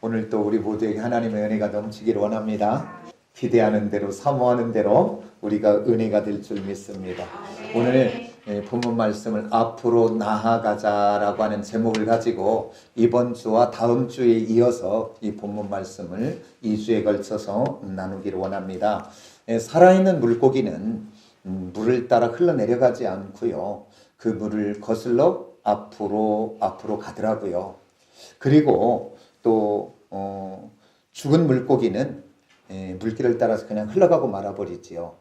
오늘 또 우리 모두에게 하나님의 은혜가 넘치기를 원합니다. 기대하는 대로 사모하는 대로 우리가 은혜가 될 줄 믿습니다. 오늘 본문 말씀을 앞으로 나아가자라고 하는 제목을 가지고 이번 주와 다음 주에 이어서 이 본문 말씀을 2주에 걸쳐서 나누기를 원합니다. 살아있는 물고기는 물을 따라 흘러내려가지 않고요. 그 물을 거슬러 앞으로 가더라고요. 그리고 또 죽은 물고기는 물길을 따라서 그냥 흘러가고 말아버리지요.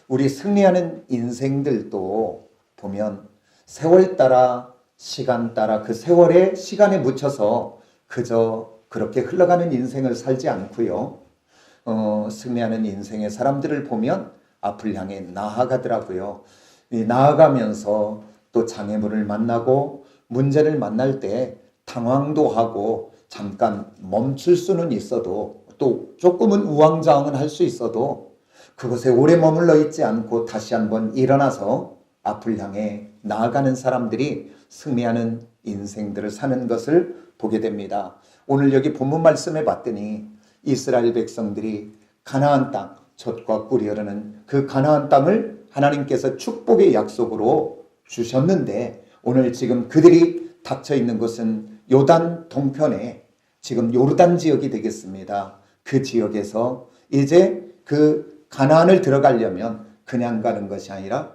우리 승리하는 인생들도 보면 세월 따라 시간 따라 그 세월의 시간에 묻혀서 그저 그렇게 흘러가는 인생을 살지 않고요. 승리하는 인생의 사람들을 보면 앞을 향해 나아가더라고요. 나아가면서 또 장애물을 만나고 문제를 만날 때 당황도 하고 잠깐 멈출 수는 있어도 또 조금은 우왕좌왕은 할 수 있어도 그곳에 오래 머물러 있지 않고 다시 한번 일어나서 앞을 향해 나아가는 사람들이 승리하는 인생들을 사는 것을 보게 됩니다. 오늘 여기 본문 말씀에 봤더니 이스라엘 백성들이 가나안 땅, 젖과 꿀이 흐르는 그 가나안 땅을 하나님께서 축복의 약속으로 주셨는데 오늘 지금 그들이 닥쳐 있는 곳은 요단 동편에 지금 요르단 지역이 되겠습니다. 그 지역에서 이제 그 가나안을 들어가려면 그냥 가는 것이 아니라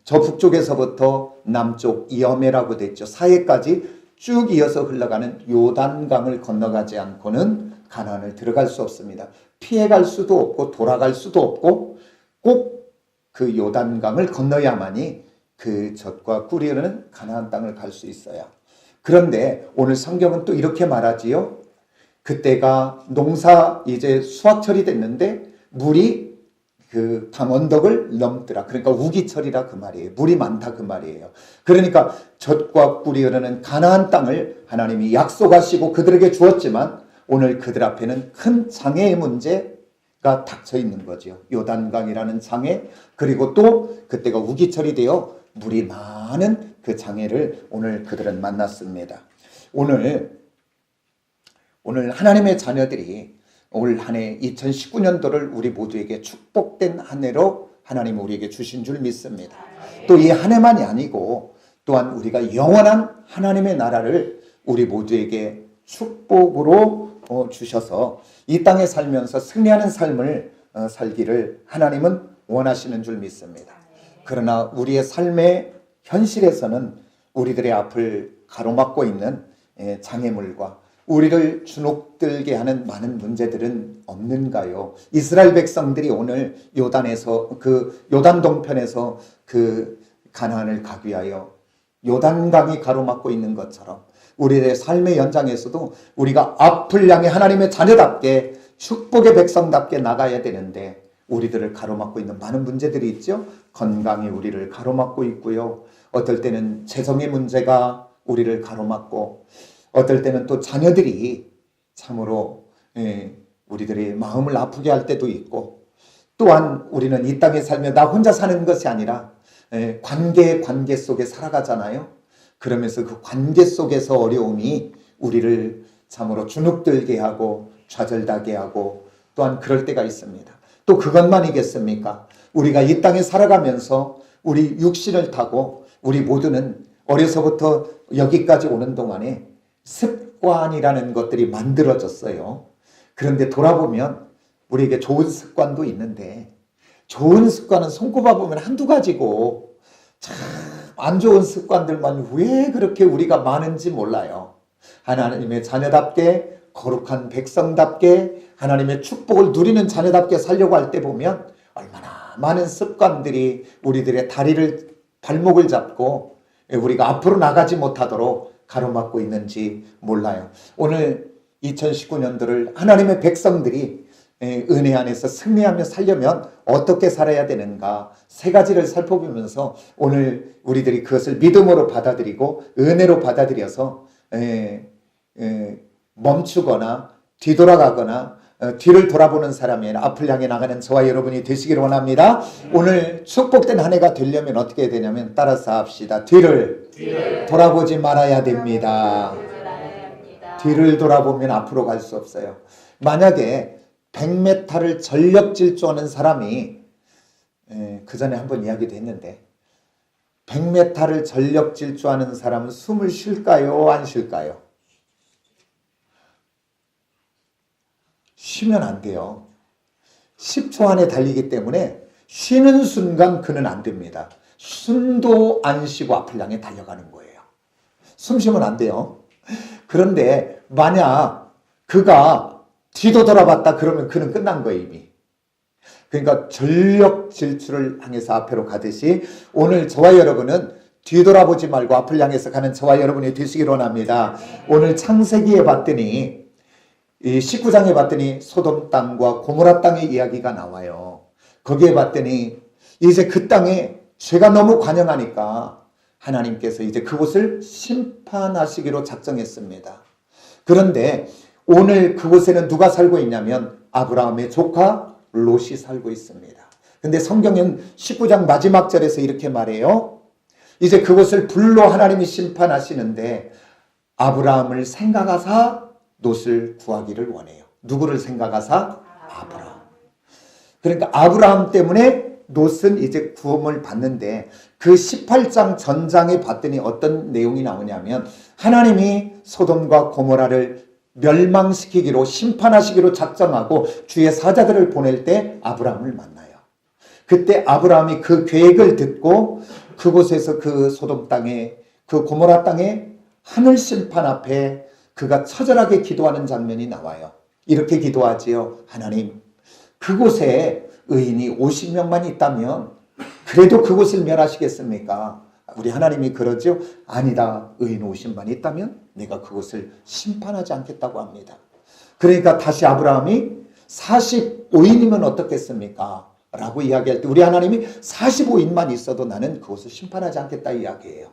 저 북쪽에서부터 남쪽 이어메라고 됐죠. 사해까지 쭉 이어서 흘러가는 요단강을 건너가지 않고는 가나안을 들어갈 수 없습니다. 피해갈 수도 없고 돌아갈 수도 없고 꼭 그 요단강을 건너야만이 그 젖과 꿀이 흐르는 가나안 땅을 갈 수 있어요. 그런데 오늘 성경은 또 이렇게 말하지요. 그때가 농사 이제 수확철이 됐는데 물이 그 강원덕을 넘더라. 그러니까 우기철이라 그 말이에요. 물이 많다 그 말이에요. 그러니까 젖과 꿀이 흐르는 가나안 땅을 하나님이 약속하시고 그들에게 주었지만 오늘 그들 앞에는 큰 장애의 문제가 닥쳐 있는 거죠. 요단강이라는 장애, 그리고 또 그때가 우기철이 되어 물이 많은 그 장애를 오늘 그들은 만났습니다. 오늘 하나님의 자녀들이 올 한 해 2019년도를 우리 모두에게 축복된 한 해로 하나님 우리에게 주신 줄 믿습니다. 또 이 한 해만이 아니고 또한 우리가 영원한 하나님의 나라를 우리 모두에게 축복으로 주셔서 이 땅에 살면서 승리하는 삶을 살기를 하나님은 원하시는 줄 믿습니다. 그러나 우리의 삶의 현실에서는 우리들의 앞을 가로막고 있는 장애물과 우리를 주눅들게 하는 많은 문제들은 없는가요? 이스라엘 백성들이 오늘 요단에서 그 요단 동편에서 그 가나안을 가기 위하여 요단강이 가로막고 있는 것처럼 우리의 삶의 연장에서도 우리가 앞을 향해 하나님의 자녀답게 축복의 백성답게 나가야 되는데 우리들을 가로막고 있는 많은 문제들이 있죠. 건강이 우리를 가로막고 있고요. 어떨 때는 재정의 문제가 우리를 가로막고 어떨 때는 또 자녀들이 참으로 우리들의 마음을 아프게 할 때도 있고 또한 우리는 이 땅에 살며 나 혼자 사는 것이 아니라 관계 속에 살아가잖아요. 그러면서 그 관계 속에서 어려움이 우리를 참으로 주눅들게 하고 좌절하게 하고 또한 그럴 때가 있습니다. 또 그것만이겠습니까? 우리가 이 땅에 살아가면서 우리 육신을 타고 우리 모두는 어려서부터 여기까지 오는 동안에 습관이라는 것들이 만들어졌어요. 그런데 돌아보면 우리에게 좋은 습관도 있는데 좋은 습관은 손꼽아 보면 한두 가지고 참 안 좋은 습관들만 왜 그렇게 우리가 많은지 몰라요. 하나님의 자녀답게 거룩한 백성답게 하나님의 축복을 누리는 자녀답게 살려고 할 때 보면 얼마나 많은 습관들이 우리들의 발목을 잡고 우리가 앞으로 나가지 못하도록 가로막고 있는지 몰라요. 오늘 2019년도를 하나님의 백성들이 은혜 안에서 승리하며 살려면 어떻게 살아야 되는가 세 가지를 살펴보면서 오늘 우리들이 그것을 믿음으로 받아들이고 은혜로 받아들여서 멈추거나 뒤돌아가거나 뒤를 돌아보는 사람이 아니라 앞을 향해 나가는 저와 여러분이 되시기를 원합니다. 오늘 축복된 한 해가 되려면 어떻게 해야 되냐면 따라서 합시다. 뒤를 돌아보지 말아야 됩니다. 뒤를 돌아보면 앞으로 갈 수 없어요. 만약에 100m를 전력 질주하는 사람이 그 전에 한번 이야기도 했는데 100m를 전력 질주하는 사람은 숨을 쉴까요? 안 쉴까요? 쉬면 안 돼요. 10초 안에 달리기 때문에 쉬는 순간 그는 안 됩니다. 숨도 안 쉬고 앞을 향해 달려가는 거예요. 숨 쉬면 안 돼요. 그런데 만약 그가 뒤도 돌아봤다 그러면 그는 끝난 거예요, 이미. 그러니까 전력 질주를 향해서 앞으로 가듯이 오늘 저와 여러분은 뒤돌아보지 말고 앞을 향해서 가는 저와 여러분이 되시길 원합니다. 오늘 창세기에 봤더니 이 19장에 봤더니 소돔 땅과 고모라 땅의 이야기가 나와요. 거기에 봤더니 이제 그 땅에 죄가 너무 관영하니까 하나님께서 이제 그곳을 심판하시기로 작정했습니다. 그런데 오늘 그곳에는 누가 살고 있냐면 아브라함의 조카 롯이 살고 있습니다. 근데 성경은 19장 마지막 절에서 이렇게 말해요. 이제 그곳을 불로 하나님이 심판하시는데 아브라함을 생각하사 롯을 구하기를 원해요. 누구를 생각하사? 아브라함. 그러니까 아브라함 때문에 롯은 이제 구원을 받는데 그 18장 전장에 봤더니 어떤 내용이 나오냐면 하나님이 소돔과 고모라를 멸망시키기로 심판하시기로 작정하고 주의 사자들을 보낼 때 아브라함을 만나요. 그때 아브라함이 그 계획을 듣고 그곳에서 그 소돔 땅에 그 고모라 땅에 하늘 심판 앞에 그가 처절하게 기도하는 장면이 나와요. 이렇게 기도하지요. 하나님, 그곳에 의인이 50명만 있다면 그래도 그곳을 멸하시겠습니까? 우리 하나님이 그러죠. 아니다. 의인 50만 있다면 내가 그곳을 심판하지 않겠다고 합니다. 그러니까 다시 아브라함이 45인이면 어떻겠습니까? 라고 이야기할 때 우리 하나님이 45인만 있어도 나는 그곳을 심판하지 않겠다 이야기해요.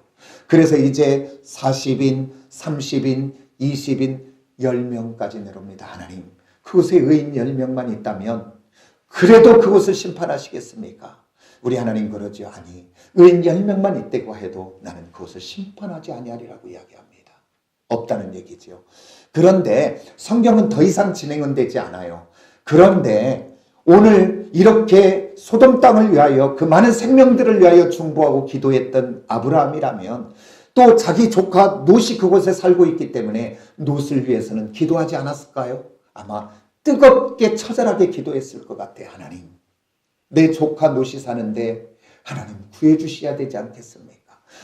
그래서 이제 40인, 30인, 20인, 10명까지 내려옵니다. 하나님, 그곳에 의인 10명만 있다면 그래도 그곳을 심판하시겠습니까? 우리 하나님 그러죠. 아니, 의인 10명만 있다고 해도 나는 그것을 심판하지 아니하리라고 이야기합니다. 없다는 얘기죠. 그런데 성경은 더 이상 진행은 되지 않아요. 그런데 오늘 이렇게 소돔 땅을 위하여 그 많은 생명들을 위하여 중보하고 기도했던 아브라함이라면 또 자기 조카 롯이 그곳에 살고 있기 때문에 롯을 위해서는 기도하지 않았을까요? 아마 뜨겁게 처절하게 기도했을 것 같아요. 하나님, 내 조카 롯이 사는데 하나님 구해 주셔야 되지 않겠습니까?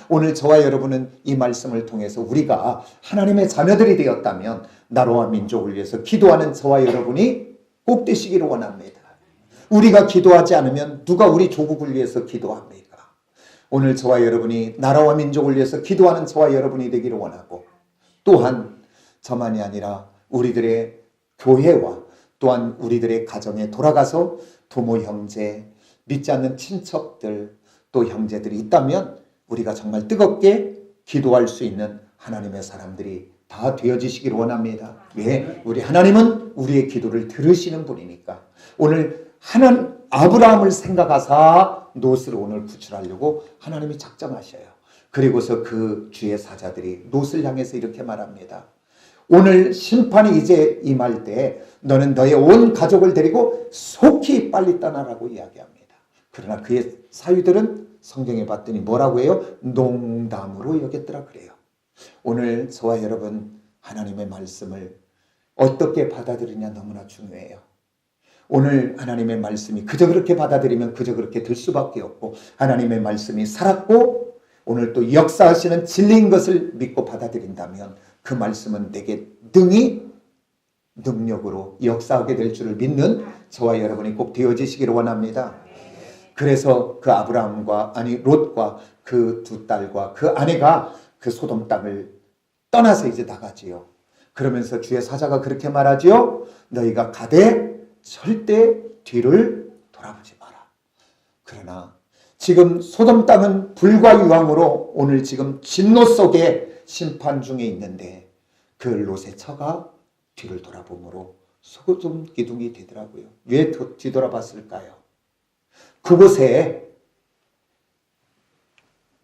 오늘 저와 여러분은 이 말씀을 통해서 우리가 하나님의 자녀들이 되었다면 나라와 민족을 위해서 기도하는 저와 여러분이 꼭 되시기를 원합니다. 우리가 기도하지 않으면 누가 우리 조국을 위해서 기도합니까? 오늘 저와 여러분이 나라와 민족을 위해서 기도하는 저와 여러분이 되기를 원하고 또한 저만이 아니라 우리들의 교회와 또한 우리들의 가정에 돌아가서 부모, 형제, 믿지 않는 친척들 또 형제들이 있다면 우리가 정말 뜨겁게 기도할 수 있는 하나님의 사람들이 다 되어지시기를 원합니다. 왜? 우리 하나님은 우리의 기도를 들으시는 분이니까. 오늘 아브라함을 생각하사 롯을 오늘 구출하려고 하나님이 작정하셔요. 그리고서 그 주의 사자들이 롯을 향해서 이렇게 말합니다. 오늘 심판이 이제 임할 때 너는 너의 온 가족을 데리고 속히 빨리 떠나라고 이야기합니다. 그러나 그의 사위들은 성경에 봤더니 뭐라고 해요? 농담으로 여겼더라 그래요. 오늘 저와 여러분 하나님의 말씀을 어떻게 받아들이냐 너무나 중요해요. 오늘 하나님의 말씀이 그저 그렇게 받아들이면 그저 그렇게 될 수밖에 없고 하나님의 말씀이 살았고 오늘 또 역사하시는 진리인 것을 믿고 받아들인다면 그 말씀은 내게 능히 능력으로 역사하게 될 줄을 믿는 저와 여러분이 꼭 되어지시기를 원합니다. 그래서 그 롯과 그 두 딸과 그 아내가 그 소돔 땅을 떠나서 이제 나가지요. 그러면서 주의 사자가 그렇게 말하지요. 너희가 가되 절대 뒤를 돌아보지 마라. 그러나 지금 소돔 땅은 불과 유황으로 오늘 지금 진노 속에 심판 중에 있는데 그 롯의 처가 뒤를 돌아보므로 소돔 기둥이 되더라고요. 왜 뒤돌아봤을까요? 그곳에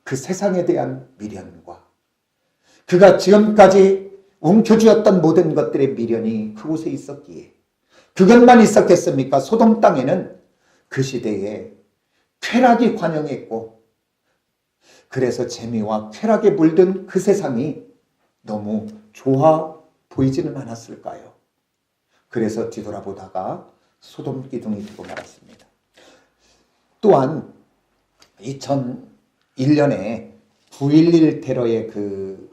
그 세상에 대한 미련과 그가 지금까지 움켜쥐었던 모든 것들의 미련이 그곳에 있었기에 그것만 있었겠습니까? 소돔 땅에는 그 시대에 쾌락이 관영했고 그래서 재미와 쾌락에 물든 그 세상이 너무 좋아 보이지는 않았을까요? 그래서 뒤돌아보다가 소돔 기둥이 되고 말았습니다. 또한 2001년에 9.11 테러의 그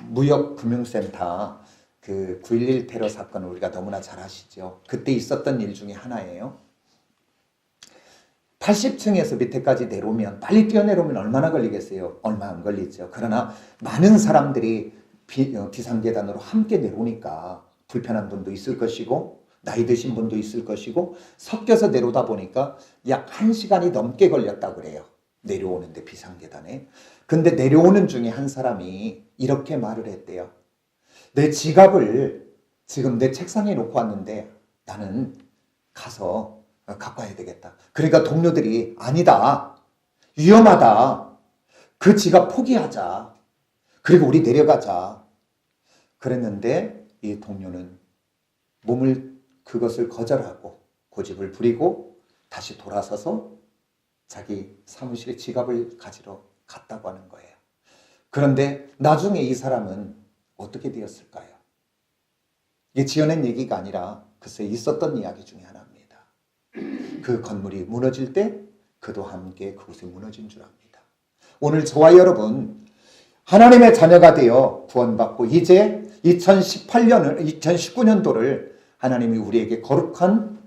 무역금융센터 그 9.11 테러 사건을 우리가 너무나 잘 아시죠. 그때 있었던 일 중에 하나예요. 80층에서 밑에까지 내려오면 빨리 뛰어내려오면 얼마나 걸리겠어요? 얼마 안 걸리죠. 그러나 많은 사람들이 비상계단으로 함께 내려오니까 불편한 분도 있을 것이고 나이 드신 분도 있을 것이고 섞여서 내려오다 보니까 약 1시간이 넘게 걸렸다고 그래요. 내려오는데 비상계단에. 근데 내려오는 중에 한 사람이 이렇게 말을 했대요. 내 지갑을 지금 내 책상에 놓고 왔는데 나는 가서 갖고 와야 되겠다. 그러니까 동료들이 아니다. 위험하다. 그 지갑 포기하자. 그리고 우리 내려가자. 그랬는데 이 동료는 그것을 거절하고 고집을 부리고 다시 돌아서서 자기 사무실에 지갑을 가지러 갔다고 하는 거예요. 그런데 나중에 이 사람은 어떻게 되었을까요? 이게 지어낸 얘기가 아니라 글쎄 있었던 이야기 중에 하나입니다. 그 건물이 무너질 때 그도 함께 그곳에 무너진 줄 압니다. 오늘 저와 여러분 하나님의 자녀가 되어 구원받고 이제 2019년도를 하나님이 우리에게 거룩한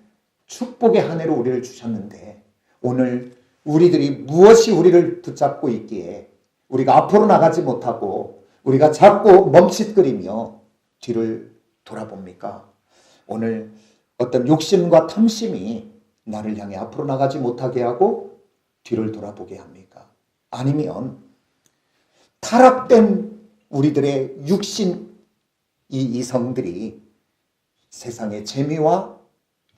축복의 한 해로 우리를 주셨는데 오늘 우리들이 무엇이 우리를 붙잡고 있기에 우리가 앞으로 나가지 못하고 우리가 자꾸 멈칫거리며 뒤를 돌아봅니까? 오늘 어떤 욕심과 탐심이 나를 향해 앞으로 나가지 못하게 하고 뒤를 돌아보게 합니까? 아니면 타락된 우리들의 육신 이 이성들이 세상의 재미와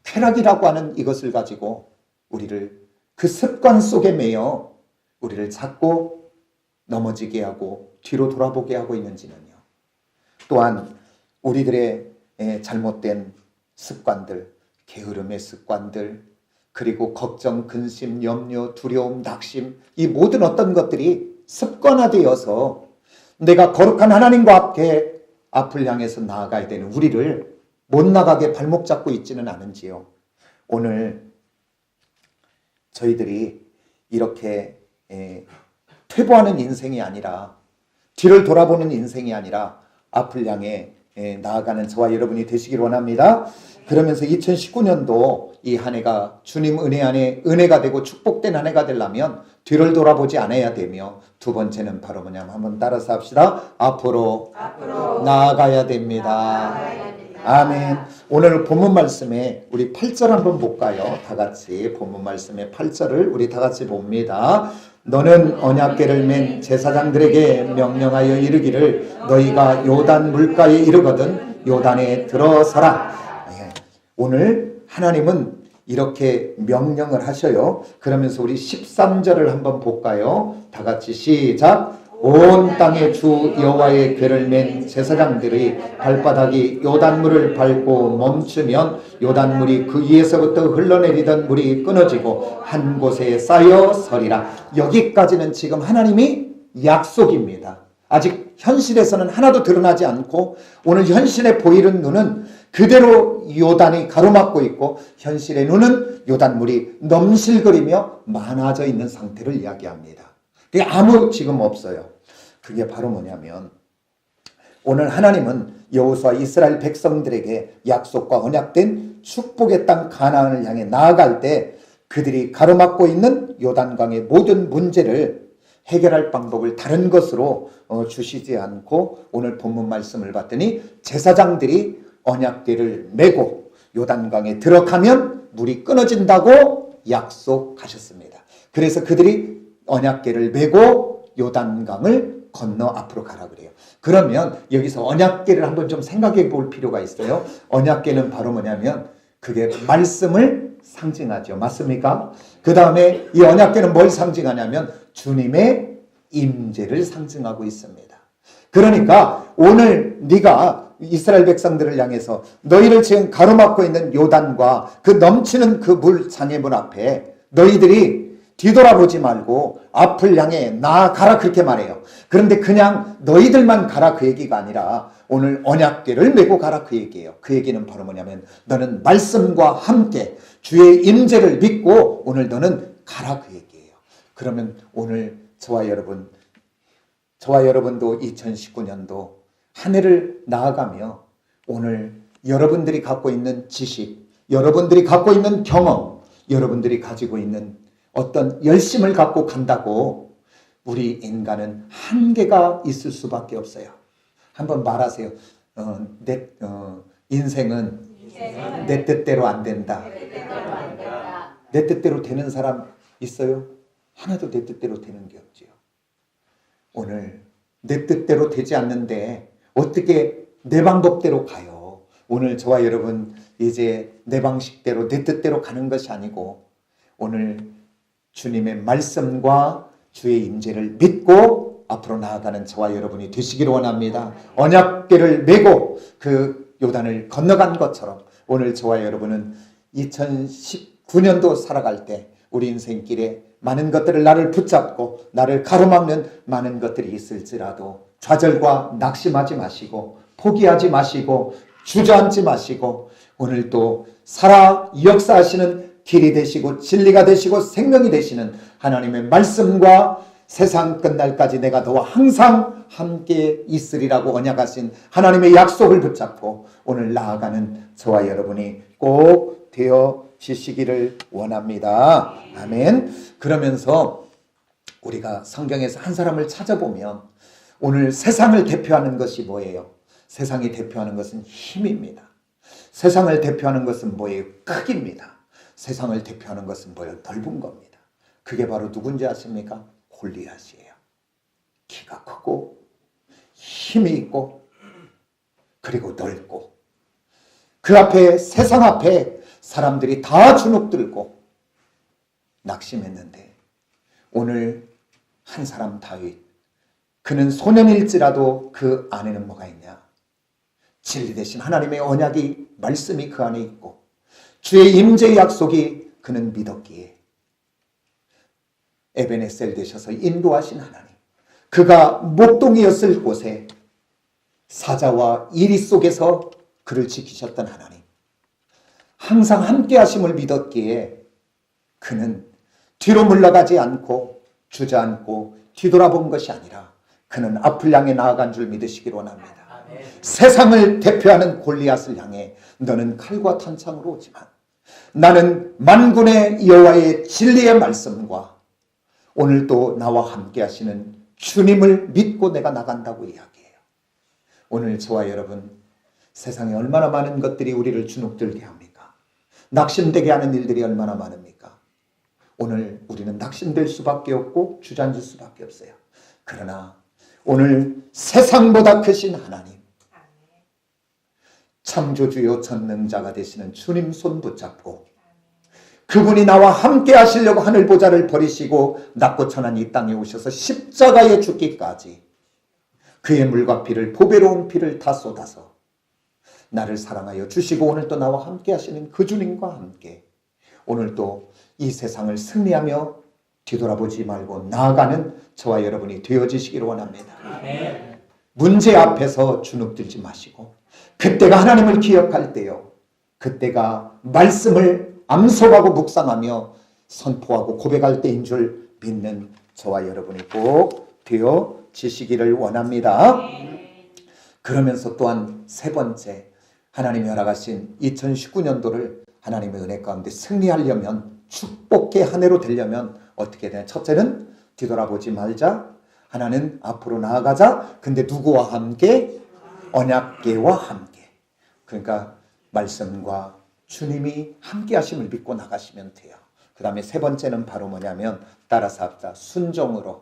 쾌락이라고 하는 이것을 가지고 우리를 그 습관 속에 매여 우리를 자꾸 넘어지게 하고 뒤로 돌아보게 하고 있는지는요. 또한 우리들의 잘못된 습관들, 게으름의 습관들, 그리고 걱정, 근심, 염려, 두려움, 낙심 이 모든 어떤 것들이 습관화되어서 내가 거룩한 하나님과 앞을 향해서 나아가야 되는 우리를 못 나가게 발목 잡고 있지는 않은지요. 오늘 저희들이 이렇게 퇴보하는 인생이 아니라 뒤를 돌아보는 인생이 아니라 앞을 향해 나아가는 저와 여러분이 되시길 원합니다. 그러면서 2019년도 이 한 해가 주님 은혜 안에 은혜가 되고 축복된 한 해가 되려면 뒤를 돌아보지 않아야 되며 두 번째는 바로 뭐냐면 한번 따라서 합시다. 앞으로 나아가야 됩니다. 아멘. 오늘 본문 말씀에 우리 8절 한번 볼까요? 다 같이 본문 말씀의 8절을 우리 다 같이 봅니다. 너는 언약궤를 맨 제사장들에게 명령하여 이르기를 너희가 요단 물가에 이르거든 요단에 들어서라. 오늘 하나님은 이렇게 명령을 하셔요. 그러면서 우리 13절을 한번 볼까요? 다 같이 시작. 온 땅의 주 여호와의 궤를 맨 제사장들의 발바닥이 요단물을 밟고 멈추면 요단물이 그 위에서부터 흘러내리던 물이 끊어지고 한 곳에 쌓여 서리라. 여기까지는 지금 하나님이 약속입니다. 아직 현실에서는 하나도 드러나지 않고 오늘 현실에 보이는 눈은 그대로 요단이 가로막고 있고 현실의 눈은 요단물이 넘실거리며 많아져 있는 상태를 이야기합니다. 그게 아무 지금 없어요. 그게 바로 뭐냐면 오늘 하나님은 여호수아 이스라엘 백성들에게 약속과 언약된 축복의 땅 가나안을 향해 나아갈 때 그들이 가로막고 있는 요단강의 모든 문제를 해결할 방법을 다른 것으로 주시지 않고 오늘 본문 말씀을 봤더니 제사장들이 언약궤를 메고 요단강에 들어가면 물이 끊어진다고 약속하셨습니다. 그래서 그들이 언약궤를 메고 요단강을 건너 앞으로 가라 그래요. 그러면 여기서 언약궤를 한번 좀 생각해 볼 필요가 있어요. 언약궤는 바로 뭐냐면 그게 말씀을 상징하죠. 맞습니까? 그 다음에 이 언약궤는 뭘 상징하냐면 주님의 임재를 상징하고 있습니다. 그러니까 오늘 네가 이스라엘 백성들을 향해서 너희를 지금 가로막고 있는 요단과 그 넘치는 그 물 장애물 앞에 너희들이 뒤돌아보지 말고 앞을 향해 나아가라 그렇게 말해요. 그런데 그냥 너희들만 가라 그 얘기가 아니라 오늘 언약궤를 메고 가라 그 얘기예요. 그 얘기는 바로 뭐냐면 너는 말씀과 함께 주의 임재를 믿고 오늘 너는 가라 그 얘기예요. 그러면 오늘 저와 여러분도 2019년도 한 해를 나아가며 오늘 여러분들이 갖고 있는 지식, 여러분들이 갖고 있는 경험, 여러분들이 가지고 있는 어떤 열심을 갖고 간다고 우리 인간은 한계가 있을 수밖에 없어요. 한번 말하세요. 인생은 내 뜻대로 안 된다. 내 뜻대로 되는 사람 있어요? 하나도 내 뜻대로 되는 게 없지요. 오늘 내 뜻대로 되지 않는데 어떻게 내 방법대로 가요? 오늘 저와 여러분 이제 내 방식대로 내 뜻대로 가는 것이 아니고 오늘 주님의 말씀과 주의 임재를 믿고 앞으로 나아가는 저와 여러분이 되시기를 원합니다. 언약궤를 메고 그 요단을 건너간 것처럼 오늘 저와 여러분은 2019년도 살아갈 때 우리 인생길에 많은 것들을 나를 붙잡고 나를 가로막는 많은 것들이 있을지라도 좌절과 낙심하지 마시고 포기하지 마시고 주저앉지 마시고 오늘 또 살아 역사하시는 길이 되시고 진리가 되시고 생명이 되시는 하나님의 말씀과 세상 끝날까지 내가 너와 항상 함께 있으리라고 언약하신 하나님의 약속을 붙잡고 오늘 나아가는 저와 여러분이 꼭 되어지시기를 원합니다. 아멘. 그러면서 우리가 성경에서 한 사람을 찾아보면 오늘 세상을 대표하는 것이 뭐예요? 세상이 대표하는 것은 힘입니다. 세상을 대표하는 것은 뭐예요? 크기입니다. 세상을 대표하는 것은 뭐예요? 넓은 겁니다. 그게 바로 누군지 아십니까? 골리앗이에요. 키가 크고 힘이 있고 그리고 넓고 그 앞에 세상 앞에 사람들이 다 주눅들고 낙심했는데 오늘 한 사람 다윗 그는 소년일지라도 그 안에는 뭐가 있냐? 진리 대신 하나님의 언약이 말씀이 그 안에 있고 주의 임재의 약속이 그는 믿었기에 에베네셀 되셔서 인도하신 하나님 그가 목동이었을 곳에 사자와 이리 속에서 그를 지키셨던 하나님 항상 함께 하심을 믿었기에 그는 뒤로 물러가지 않고 주저앉고 뒤돌아본 것이 아니라 그는 앞을 향해 나아간 줄 믿으시기를 원합니다. 아멘. 세상을 대표하는 골리앗을 향해 너는 칼과 탄창으로 오지만 나는 만군의 여호와의 진리의 말씀과 오늘 또 나와 함께 하시는 주님을 믿고 내가 나간다고 이야기해요. 오늘 저와 여러분 세상에 얼마나 많은 것들이 우리를 주눅들게 합니까? 낙심되게 하는 일들이 얼마나 많습니까? 오늘 우리는 낙심될 수밖에 없고 주저앉을 수밖에 없어요. 그러나 오늘 세상보다 크신 하나님 창조주요 전능자가 되시는 주님 손 붙잡고 그분이 나와 함께 하시려고 하늘보좌를 버리시고 낮고 천한 이 땅에 오셔서 십자가에 죽기까지 그의 물과 피를 보배로운 피를 다 쏟아서 나를 사랑하여 주시고 오늘 또 나와 함께 하시는 그 주님과 함께 오늘 또 이 세상을 승리하며 뒤돌아보지 말고 나아가는 저와 여러분이 되어지시기를 원합니다. 아멘. 문제 앞에서 주눅들지 마시고 그때가 하나님을 기억할 때요. 그때가 말씀을 암송하고 묵상하며 선포하고 고백할 때인 줄 믿는 저와 여러분이 꼭 되어지시기를 원합니다. 그러면서 또한 세 번째 하나님이 허락하신 2019년도를 하나님의 은혜 가운데 승리하려면 축복의 한 해로 되려면 어떻게 되냐? 첫째는 뒤돌아보지 말자. 하나는 앞으로 나아가자. 근데 누구와 함께? 언약궤와 함께. 그러니까 말씀과 주님이 함께 하심을 믿고 나가시면 돼요. 그 다음에 세 번째는 바로 뭐냐면 따라서 합시다. 순종으로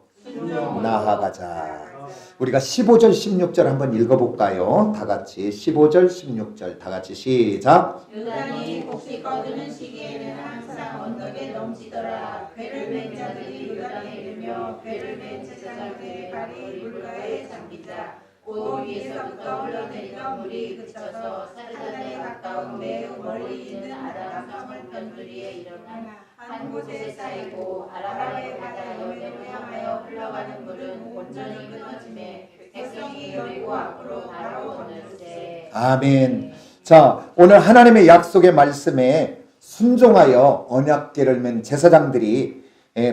나아가자. 우리가 15절 16절 한번 읽어볼까요? 다 같이 15절 16절 다 같이 시작. 요단이 곡식 거두는 시기에는 항상 언덕에 넘치더라. 배를 맨 자들이 요단에 이르며 배를 맨 제사장들의 발이 물가에 잠기자 곧 위에서부터 흘러내리던 물이 그쳐서 사르단에 가까운 매우 멀리 있는 아람 성을 변두리에 일어나 한 곳에 쌓이고 아라바의 바다 여면을 향하여 흘러가는 물은 온전히 끊어지매 백성이 열고 앞으로 바로 건널세. 아멘. 자, 오늘 하나님의 약속의 말씀에 순종하여 언약궤를 맨 제사장들이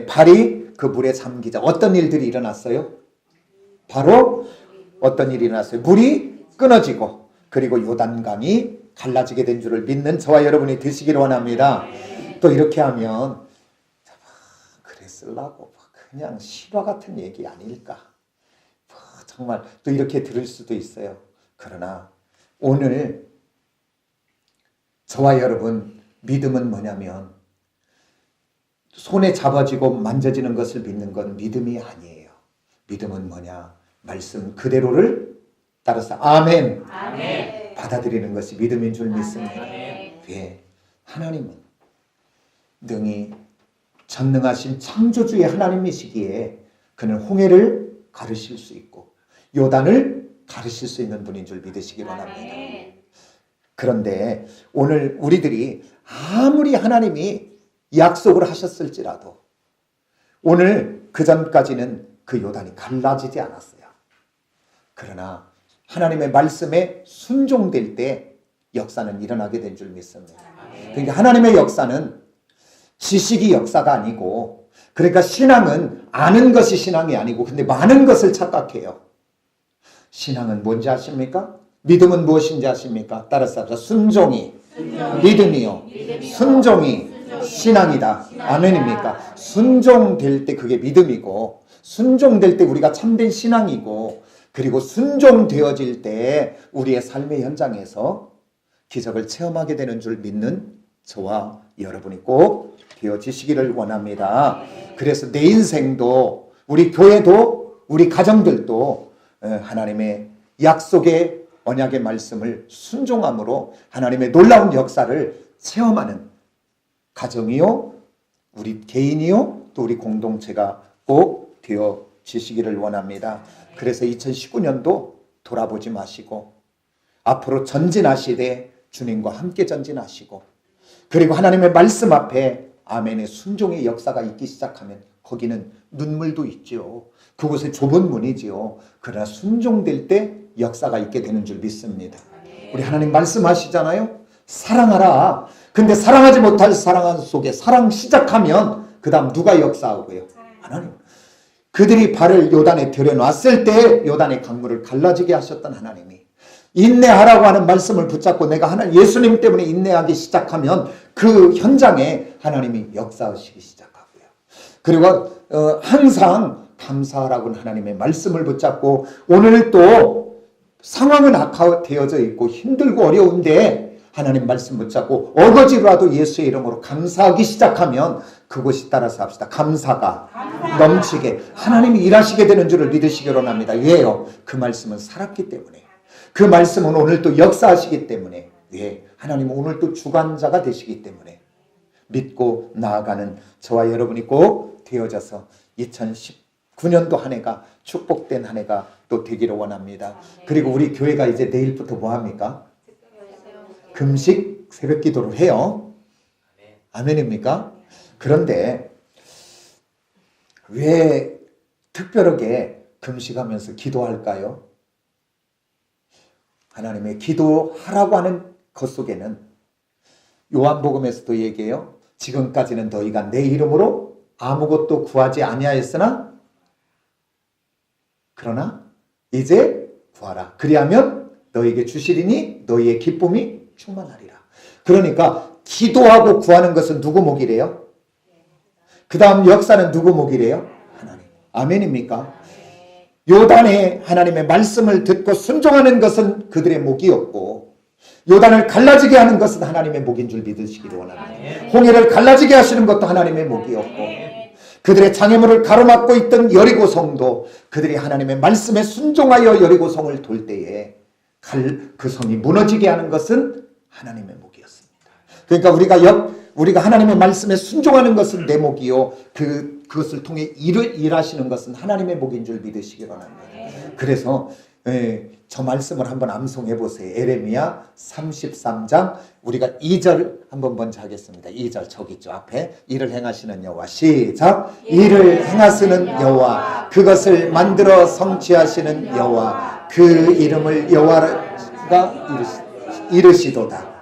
발이 그 물에 잠기자 어떤 일들이 일어났어요? 바로 어떤 일이 일어났어요? 물이 끊어지고 그리고 요단강이 갈라지게 된 줄을 믿는 저와 여러분이 되시기를 원합니다. 또 이렇게 하면 그래 쓰려고 그냥 실화 같은 얘기 아닐까? 정말 또 이렇게 들을 수도 있어요. 그러나 오늘 저와 여러분 믿음은 뭐냐면 손에 잡아지고 만져지는 것을 믿는 건 믿음이 아니에요. 믿음은 뭐냐? 말씀 그대로를 따라서 아멘. 아멘. 받아들이는 것이 믿음인 줄 믿습니다. 아멘. 왜? 하나님은 능히 전능하신 창조주의 하나님이시기에 그는 홍해를 가르실 수 있고 요단을 가르칠 수 있는 분인 줄 믿으시기 바랍니다. 그런데 오늘 우리들이 아무리 하나님이 약속을 하셨을지라도 오늘 그 전까지는 그 요단이 갈라지지 않았어요. 그러나 하나님의 말씀에 순종될 때 역사는 일어나게 된 줄 믿습니다. 그러니까 하나님의 역사는 지식이 역사가 아니고, 그러니까 신앙은 아는 것이 신앙이 아니고 근데 많은 것을 착각해요. 신앙은 뭔지 아십니까? 믿음은 무엇인지 아십니까? 따라서 순종이 믿음이요, 순종이 신앙이다. 아멘입니까? 순종될 때 그게 믿음이고, 순종될 때 우리가 참된 신앙이고, 그리고 순종되어질 때 우리의 삶의 현장에서 기적을 체험하게 되는 줄 믿는 저와 여러분이 꼭 되어지시기를 원합니다. 그래서 내 인생도, 우리 교회도, 우리 가정들도 하나님의 약속의 언약의 말씀을 순종함으로 하나님의 놀라운 역사를 체험하는 가정이요, 우리 개인이요, 또 우리 공동체가 꼭 되어지시기를 원합니다. 그래서 2019년도 돌아보지 마시고 앞으로 전진하시되 주님과 함께 전진하시고, 그리고 하나님의 말씀 앞에 아멘의 순종의 역사가 있기 시작하면 거기는 눈물도 있지요. 그곳에 좁은 문이지요. 그러나 순종될 때 역사가 있게 되는 줄 믿습니다. 우리 하나님 말씀하시잖아요. 사랑하라. 근데 사랑하지 못할 사랑 속에 사랑 시작하면 그 다음 누가 역사하고요? 하나님. 그들이 발을 요단에 들여놨을 때 요단의 강물을 갈라지게 하셨던 하나님이 인내하라고 하는 말씀을 붙잡고 내가 하나님 예수님 때문에 인내하기 시작하면 그 현장에 하나님이 역사하시기 시작하고요. 그리고 항상 감사하라고 하나님의 말씀을 붙잡고, 오늘 또 상황은 악화되어져 있고 힘들고 어려운데 하나님 말씀 붙잡고 어거지로라도 예수의 이름으로 감사하기 시작하면 그곳이 따라서 합시다. 감사가 넘치게 하나님이 일하시게 되는 줄을 믿으시기로 합니다. 왜요? 그 말씀은 살았기 때문에, 그 말씀은 오늘 또 역사하시기 때문에, 왜? 하나님은 오늘 또 주관자가 되시기 때문에 믿고 나아가는 저와 여러분이 꼭 되어져서 2019년도 한 해가 축복된 한 해가 또 되기를 원합니다. 그리고 우리 교회가 이제 내일부터 뭐 합니까? 금식 새벽 기도를 해요. 아멘입니까? 그런데 왜 특별하게 금식하면서 기도할까요? 하나님의 기도하라고 하는 것 속에는 요한복음에서도 얘기해요. 지금까지는 너희가 내 이름으로 아무것도 구하지 아니하였으나 그러나 이제 구하라. 그리하면 너희에게 주시리니 너희의 기쁨이 충만하리라. 그러니까 기도하고 구하는 것은 누구 몫이래요? 그 다음 역사는 누구 몫이래요? 하나님. 아멘입니까? 요단에 하나님의 말씀을 듣고 순종하는 것은 그들의 몫이었고, 요단을 갈라지게 하는 것은 하나님의 몫인 줄 믿으시기를 원합니다. 홍해를 갈라지게 하시는 것도 하나님의 몫이었고, 그들의 장애물을 가로막고 있던 여리고성도 그들이 하나님의 말씀에 순종하여 여리고성을 돌 때에 그 성이 무너지게 하는 것은 하나님의 목이었습니다. 그러니까 우리가 하나님의 말씀에 순종하는 것은 내 목이요, 그것을 통해 일하시는 것은 하나님의 목인 줄 믿으시기 바랍니다. 그래서 저 말씀을 한번 암송해 보세요. 에레미야 33장 우리가 2절 한번 먼저 하겠습니다. 2절 저기 있죠, 앞에. 일을 행하시는 여호와. 시작. 일을 행하시는 여호와, 그것을 만들어 성취하시는 여호와, 그 이름을 여호와가 이르시도다.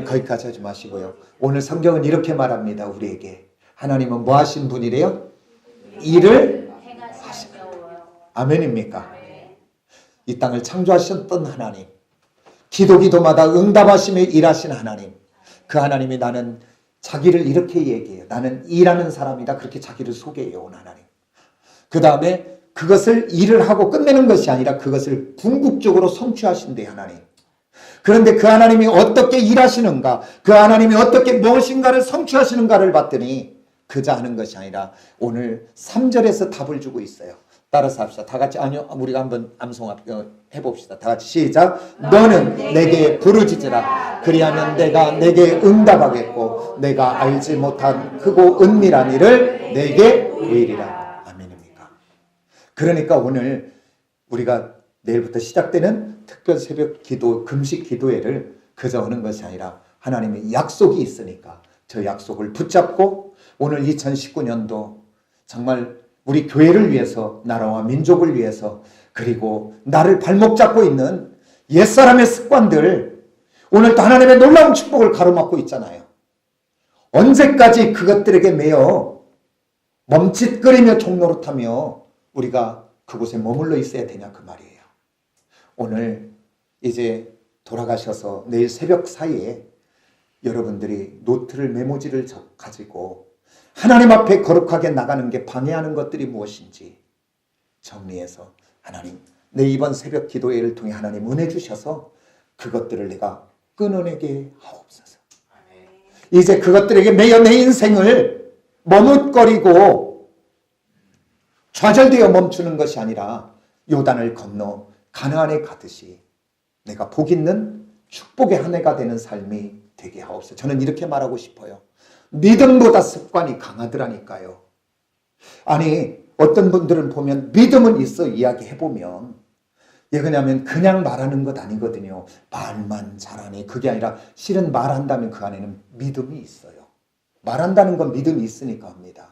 거기까지 하지 마시고요. 오늘 성경은 이렇게 말합니다. 우리에게 하나님은 뭐 하신 분이래요? 일을 하시는. 아멘입니까? 이 땅을 창조하셨던 하나님, 기도마다 응답하시며 일하신 하나님, 그 하나님이 나는 자기를 이렇게 얘기해요. 나는 일하는 사람이다. 그렇게 자기를 소개해요, 온 하나님. 그 다음에 그것을 일을 하고 끝내는 것이 아니라 그것을 궁극적으로 성취하신대, 하나님. 그런데 그 하나님이 어떻게 일하시는가, 그 하나님이 어떻게 무엇인가를 성취하시는가를 봤더니 그저 하는 것이 아니라 오늘 3절에서 답을 주고 있어요. 따라서 합시다. 다 같이. 아니요, 우리가 한번 암송 해봅시다. 다 같이 시작. 너는 내게 부르짖으라. 그리하면 내가 내게 응답하겠고 내가 알지 못한 크고 은밀한 일을 내게 보이리라. 아멘입니까? 그러니까 오늘 우리가 내일부터 시작되는 특별 새벽 기도, 금식 기도회를 그저 오는 것이 아니라 하나님의 약속이 있으니까 저 약속을 붙잡고 오늘 2019년도 정말 우리 교회를 위해서, 나라와 민족을 위해서, 그리고 나를 발목 잡고 있는 옛사람의 습관들, 오늘도 하나님의 놀라운 축복을 가로막고 있잖아요. 언제까지 그것들에게 매여 멈칫거리며 종노릇하며 우리가 그곳에 머물러 있어야 되냐, 그 말이에요. 오늘 이제 돌아가셔서 내일 새벽 사이에 여러분들이 노트를, 메모지를 가지고 하나님 앞에 거룩하게 나가는 게 방해하는 것들이 무엇인지 정리해서, 하나님, 내 이번 새벽 기도회를 통해 하나님 은혜 주셔서 그것들을 내가 끊어내게 하옵소서. 이제 그것들에게 매여 내 인생을 머뭇거리고 좌절되어 멈추는 것이 아니라 요단을 건너 가나안에 가듯이 내가 복 있는 축복의 한 해가 되는 삶이 되게 하옵소서. 저는 이렇게 말하고 싶어요. 믿음보다 습관이 강하더라니까요. 아니, 어떤 분들은 보면 믿음은 있어 이야기해보면 왜냐하면 그냥 말하는 것 아니거든요. 말만 잘하니, 그게 아니라 실은 말한다면 그 안에는 믿음이 있어요. 말한다는 건 믿음이 있으니까 합니다.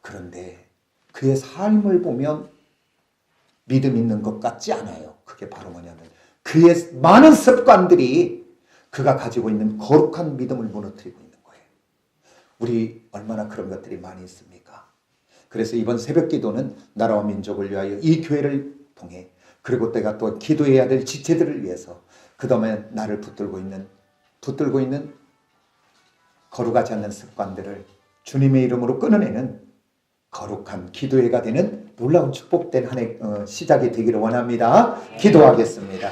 그런데 그의 삶을 보면 믿음 있는 것 같지 않아요. 그게 바로 뭐냐면 그의 많은 습관들이 그가 가지고 있는 거룩한 믿음을 무너뜨리고 있는 거예요. 우리 얼마나 그런 것들이 많이 있습니까? 그래서 이번 새벽 기도는 나라와 민족을 위하여 이 교회를 통해, 그리고 내가 또 기도해야 될 지체들을 위해서, 그 다음에 나를 붙들고 있는 거룩하지 않는 습관들을 주님의 이름으로 끊어내는 거룩한 기도회가 되는 놀라운 축복된 한 해 시작이 되기를 원합니다. 기도하겠습니다.